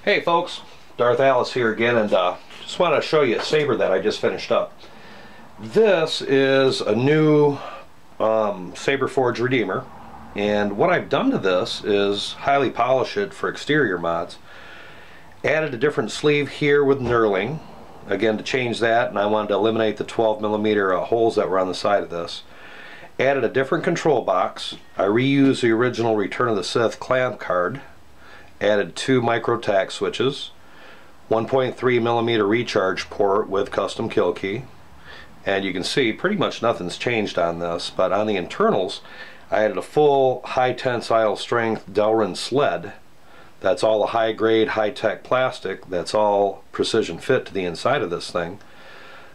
Hey folks, Darth Alice here again, and just wanted to show you a saber that I just finished up. This is a new Saberforge Redeemer, and what I've done to this is highly polish it for exterior mods. Added a different sleeve here with knurling, again to change that, and I wanted to eliminate the 12mm holes that were on the side of this. Added a different control box. I reused the original Return of the Sith clamp card. Added 2 micro tack switches, 1.3mm recharge port with custom kill key, and you can see pretty much nothing's changed on this, but on the internals I added a full high tensile strength Delrin sled. That's all a high grade, high tech plastic that's all precision fit to the inside of this thing.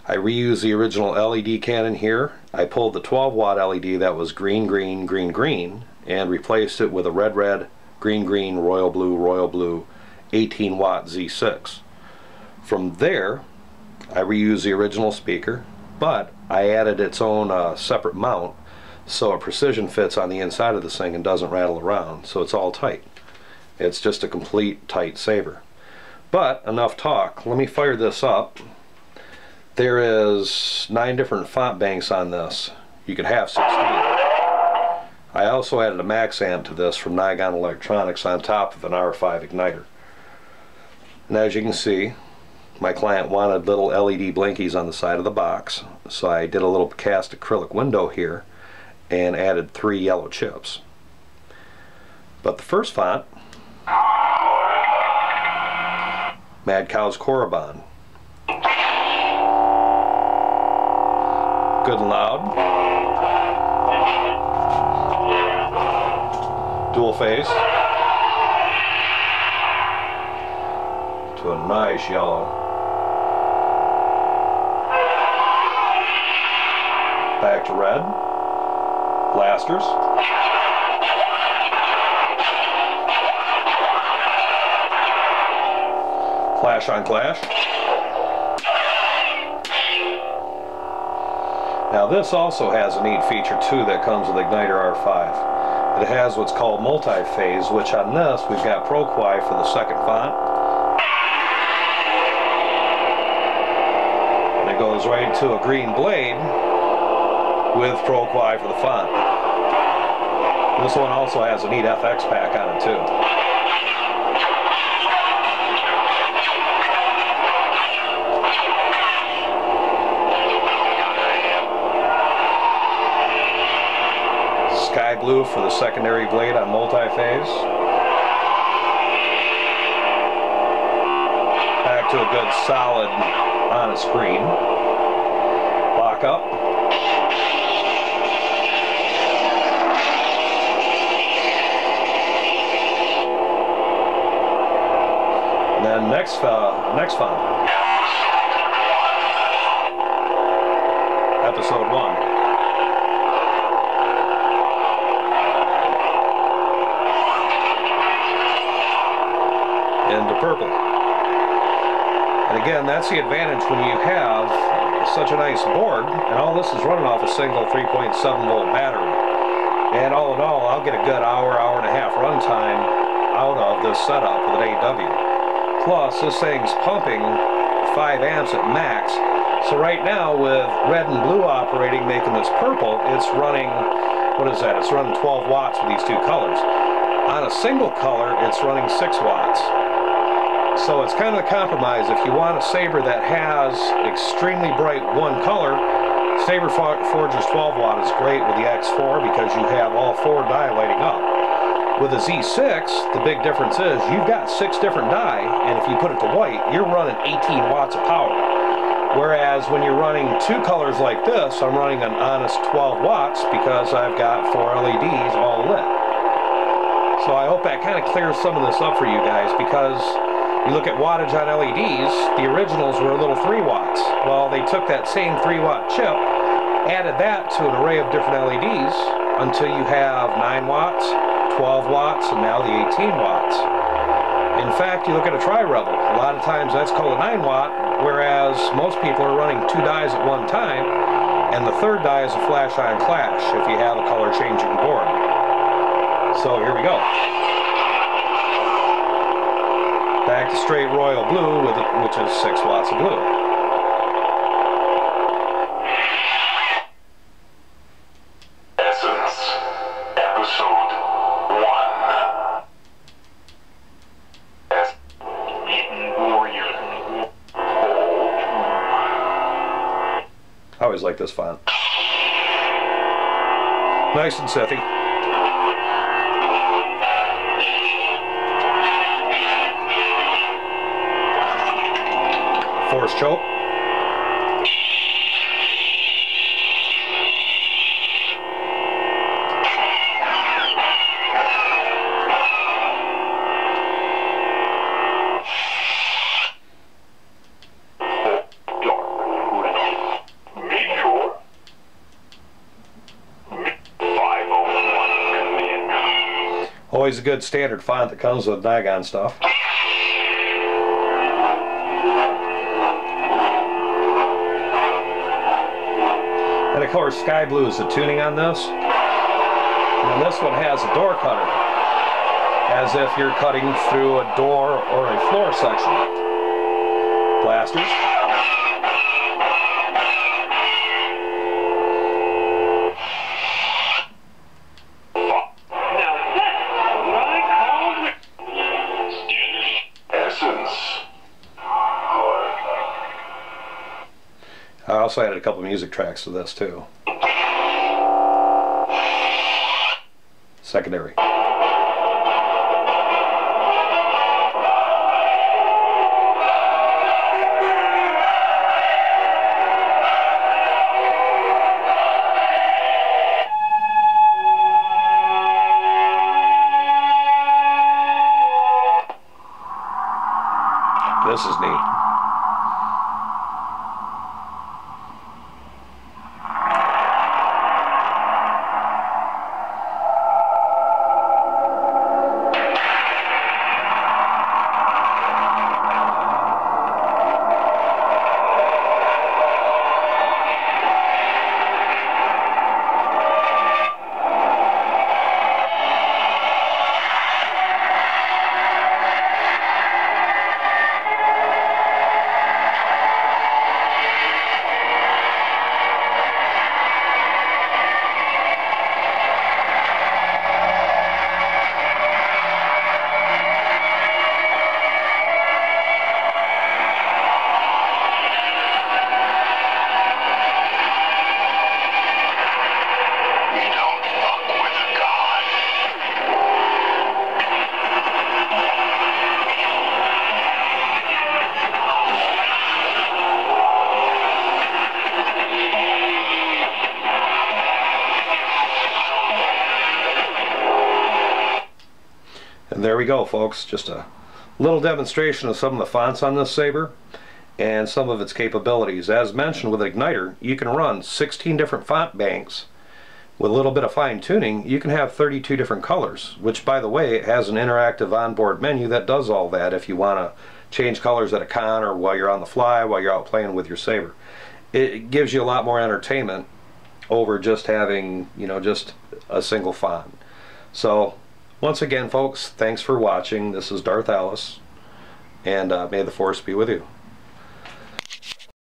I reused the original LED cannon here. I pulled the 12-watt LED that was green, green, green, green, and replaced it with a red, red, green, green, royal blue 18-watt Z6. From there I reused the original speaker, but I added its own separate mount so it precision fits on the inside of this thing and doesn't rattle around, so it's all tight. It's just a complete tight saber. But enough talk, let me fire this up. There is 9 different font banks on this. You could have 16. I also added a Maxamp to this from Naigon Electronics on top of an R5 igniter. And as you can see, my client wanted little LED blinkies on the side of the box, so I did a little cast acrylic window here and added 3 yellow chips. But the first font, Mad Cow's Korriban. Good and loud. Dual face to a nice yellow. Back to red. Blasters. Flash on clash. Now this also has a neat feature too that comes with Igniter R5. It has what's called multi-phase, which on this we've got ProQuai for the second font. And it goes right to a green blade with ProQuai for the font. This one also has a neat FX pack on it too. Sky blue for the secondary blade on multi-phase. Back to a good solid honest green. Lock up. And then next font. Episode 1. Into purple. And again, that's the advantage when you have such a nice board, and all this is running off a single 3.7 volt battery. And all in all, I'll get a good hour and a half runtime out of this setup with an AW. Plus, this thing's pumping 5 amps at max. So right now, with red and blue operating, making this purple, it's running, what is that? It's running 12 watts with these 2 colors. On a single color, it's running 6 watts. So it's kind of a compromise. If you want a saber that has extremely bright one color, Saberforge's 12 watt is great with the X4 because you have all 4 die lighting up. With a Z6, the big difference is you've got 6 different die, and if you put it to white, you're running 18 watts of power. Whereas when you're running 2 colors like this, I'm running an honest 12 watts because I've got 4 LEDs all lit. So I hope that kind of clears some of this up for you guys, because you look at wattage on LEDs, the originals were a little 3 watts. Well, they took that same 3 watt chip, added that to an array of different LEDs until you have 9 watts, 12 watts, and now the 18 watts. In fact, you look at a Tri-Rebel, a lot of times that's called a 9 watt, whereas most people are running 2 dies at one time, and the third die is a flash on clash if you have a color changing board. So here we go. Back back to straight royal blue, which is 6 watts of blue. Essence, Episode 1. Warrior. I always like this font. Nice and sethy. Force choke. Always a good standard font that comes with Naigon stuff. And of course, sky blue is the tuning on this. And this one has a door cutter, as if you're cutting through a door or a floor section. Blasters. I also added a couple of music tracks to this too. Secondary. This is neat. And there we go, folks. Just a little demonstration of some of the fonts on this saber and some of its capabilities. As mentioned, with Igniter, you can run 16 different font banks. With a little bit of fine tuning, you can have 32 different colors, which, by the way, has an interactive onboard menu that does all that if you want to change colors at a con or while you're on the fly, while you're out playing with your saber. It gives you a lot more entertainment over just having, you know, just a single font. So, once again, folks, thanks for watching. This is Darth Alice, and may the Force be with you.